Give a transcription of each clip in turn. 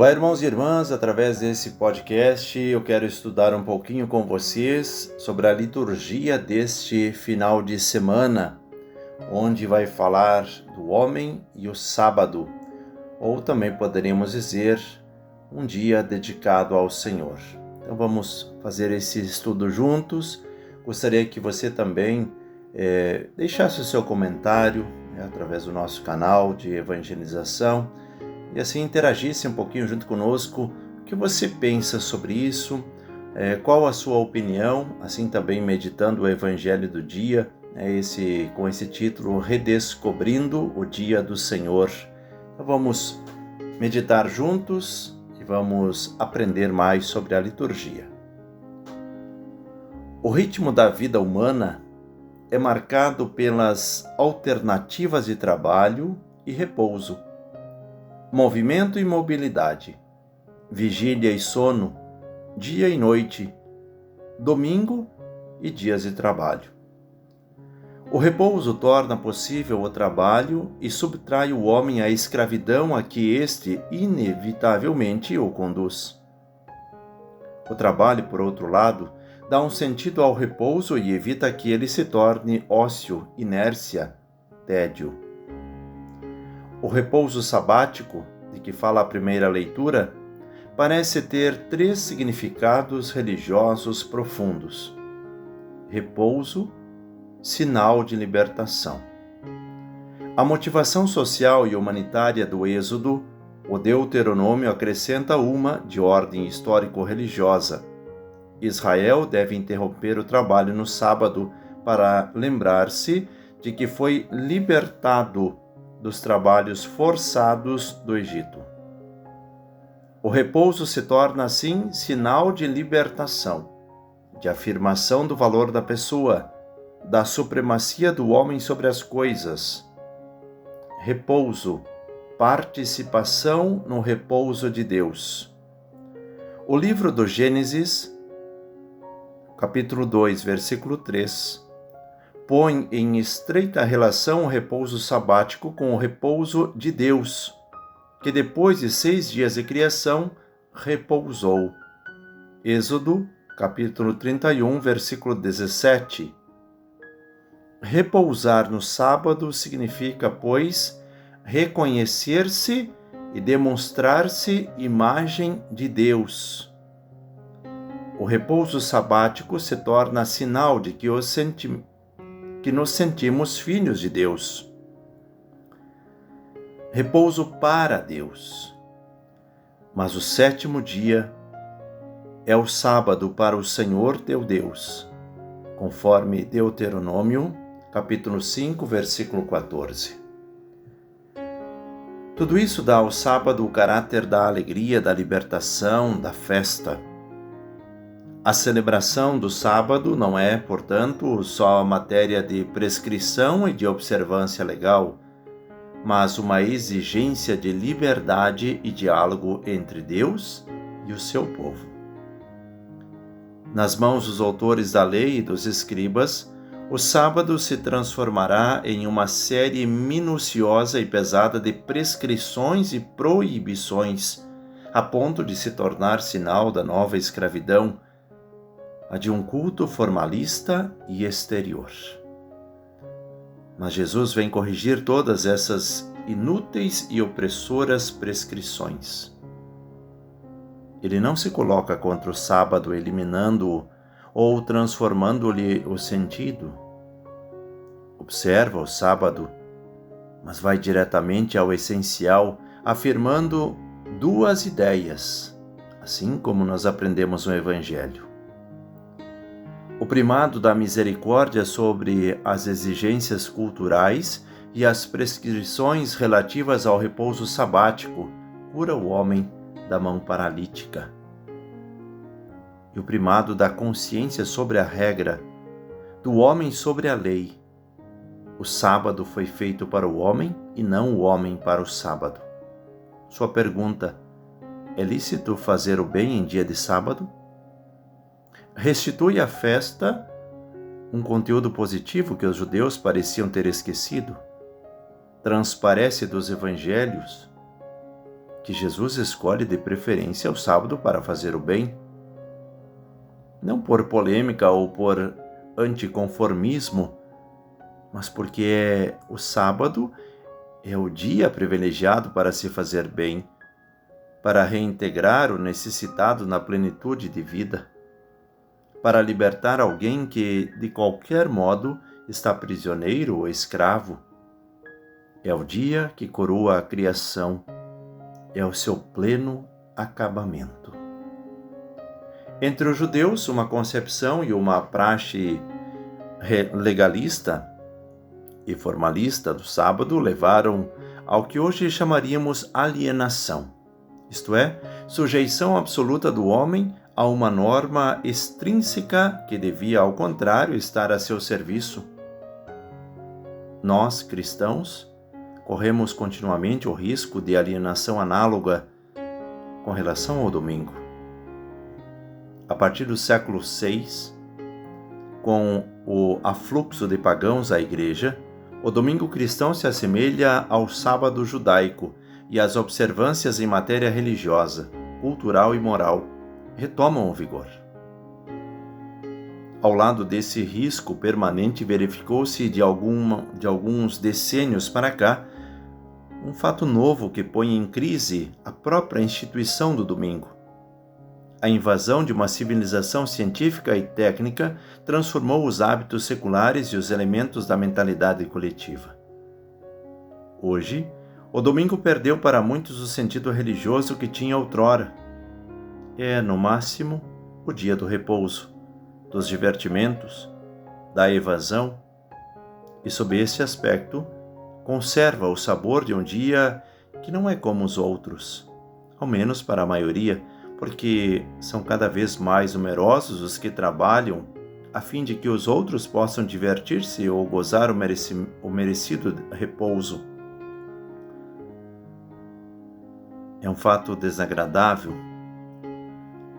Olá, irmãos e irmãs, através desse podcast eu quero estudar um pouquinho com vocês sobre a liturgia deste final de semana, onde vai falar do homem e o sábado, ou também poderíamos dizer um dia dedicado ao Senhor. Então vamos fazer esse estudo juntos. Gostaria que você também deixasse o seu comentário através do nosso canal de evangelização, e assim interagisse um pouquinho junto conosco. O que você pensa sobre isso? Qual a sua opinião? Assim também meditando o Evangelho do dia, com esse título, Redescobrindo o Dia do Senhor. Então vamos meditar juntos e vamos aprender mais sobre a liturgia. O ritmo da vida humana é marcado pelas alternativas de trabalho e repouso, movimento e mobilidade, vigília e sono, dia e noite, domingo e dias de trabalho. O repouso torna possível o trabalho e subtrai o homem à escravidão a que este inevitavelmente o conduz. O trabalho, por outro lado, dá um sentido ao repouso e evita que ele se torne ócio, inércia, tédio. O repouso sabático, de que fala a primeira leitura, parece ter três significados religiosos profundos: repouso, sinal de libertação. A motivação social e humanitária do Êxodo, o Deuteronômio acrescenta uma de ordem histórico-religiosa. Israel deve interromper o trabalho no sábado para lembrar-se de que foi libertado dos trabalhos forçados do Egito. O repouso se torna, assim, sinal de libertação, de afirmação do valor da pessoa, da supremacia do homem sobre as coisas. Repouso, participação no repouso de Deus. O livro do Gênesis, capítulo 2, versículo 3, põe em estreita relação o repouso sabático com o repouso de Deus, que depois de 6 dias de criação, repousou. Êxodo, capítulo 31, versículo 17. Repousar no sábado significa, pois, reconhecer-se e demonstrar-se imagem de Deus. O repouso sabático se torna sinal de que nos sentimos filhos de Deus. Repouso para Deus. Mas o 7º dia é o sábado para o Senhor teu Deus, conforme Deuteronômio, capítulo 5, versículo 14. Tudo isso dá ao sábado o caráter da alegria, da libertação, da festa. A celebração do sábado não é, portanto, só matéria de prescrição e de observância legal, mas uma exigência de liberdade e diálogo entre Deus e o seu povo. Nas mãos dos autores da lei e dos escribas, o sábado se transformará em uma série minuciosa e pesada de prescrições e proibições, a ponto de se tornar sinal da nova escravidão, a de um culto formalista e exterior. Mas Jesus vem corrigir todas essas inúteis e opressoras prescrições. Ele não se coloca contra o sábado, eliminando-o ou transformando-lhe o sentido. Observa o sábado, mas vai diretamente ao essencial, afirmando duas ideias, assim como nós aprendemos no Evangelho. O primado da misericórdia sobre as exigências culturais e as prescrições relativas ao repouso sabático cura o homem da mão paralítica. E o primado da consciência sobre a regra, do homem sobre a lei. O sábado foi feito para o homem e não o homem para o sábado. Sua pergunta: é lícito fazer o bem em dia de sábado? Restitui à festa um conteúdo positivo que os judeus pareciam ter esquecido. Transparece dos evangelhos que Jesus escolhe de preferência o sábado para fazer o bem. Não por polêmica ou por anticonformismo, mas porque o sábado é o dia privilegiado para se fazer bem, para reintegrar o necessitado na plenitude de vida, para libertar alguém que, de qualquer modo, está prisioneiro ou escravo. É o dia que coroa a criação, é o seu pleno acabamento. Entre os judeus, uma concepção e uma praxe legalista e formalista do sábado levaram ao que hoje chamaríamos alienação, isto é, sujeição absoluta do homem a uma norma extrínseca que devia, ao contrário, estar a seu serviço. Nós, cristãos, corremos continuamente o risco de alienação análoga com relação ao domingo. A partir do século VI, com o afluxo de pagãos à igreja, o domingo cristão se assemelha ao sábado judaico e as observâncias em matéria religiosa, cultural e moral retomam o vigor. Ao lado desse risco permanente, verificou-se de alguns decênios para cá um fato novo que põe em crise a própria instituição do domingo. A invasão de uma civilização científica e técnica transformou os hábitos seculares e os elementos da mentalidade coletiva. Hoje, o domingo perdeu para muitos o sentido religioso que tinha outrora. É, no máximo, o dia do repouso, dos divertimentos, da evasão, e sob esse aspecto, conserva o sabor de um dia que não é como os outros, ao menos para a maioria, porque são cada vez mais numerosos os que trabalham a fim de que os outros possam divertir-se ou gozar o merecido repouso. É um fato desagradável,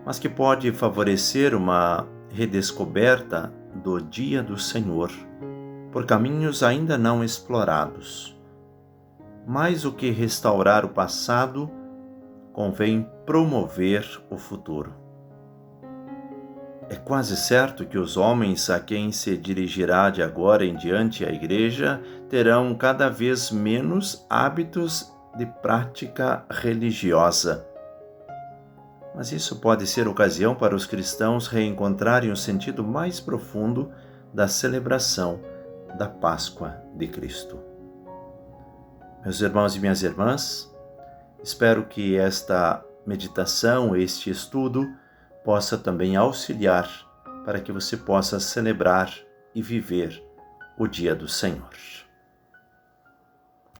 mas que pode favorecer uma redescoberta do dia do Senhor, por caminhos ainda não explorados. Mais do que restaurar o passado, convém promover o futuro. É quase certo que os homens a quem se dirigirá de agora em diante a Igreja terão cada vez menos hábitos de prática religiosa. Mas isso pode ser ocasião para os cristãos reencontrarem o sentido mais profundo da celebração da Páscoa de Cristo. Meus irmãos e minhas irmãs, espero que esta meditação, este estudo, possa também auxiliar para que você possa celebrar e viver o dia do Senhor.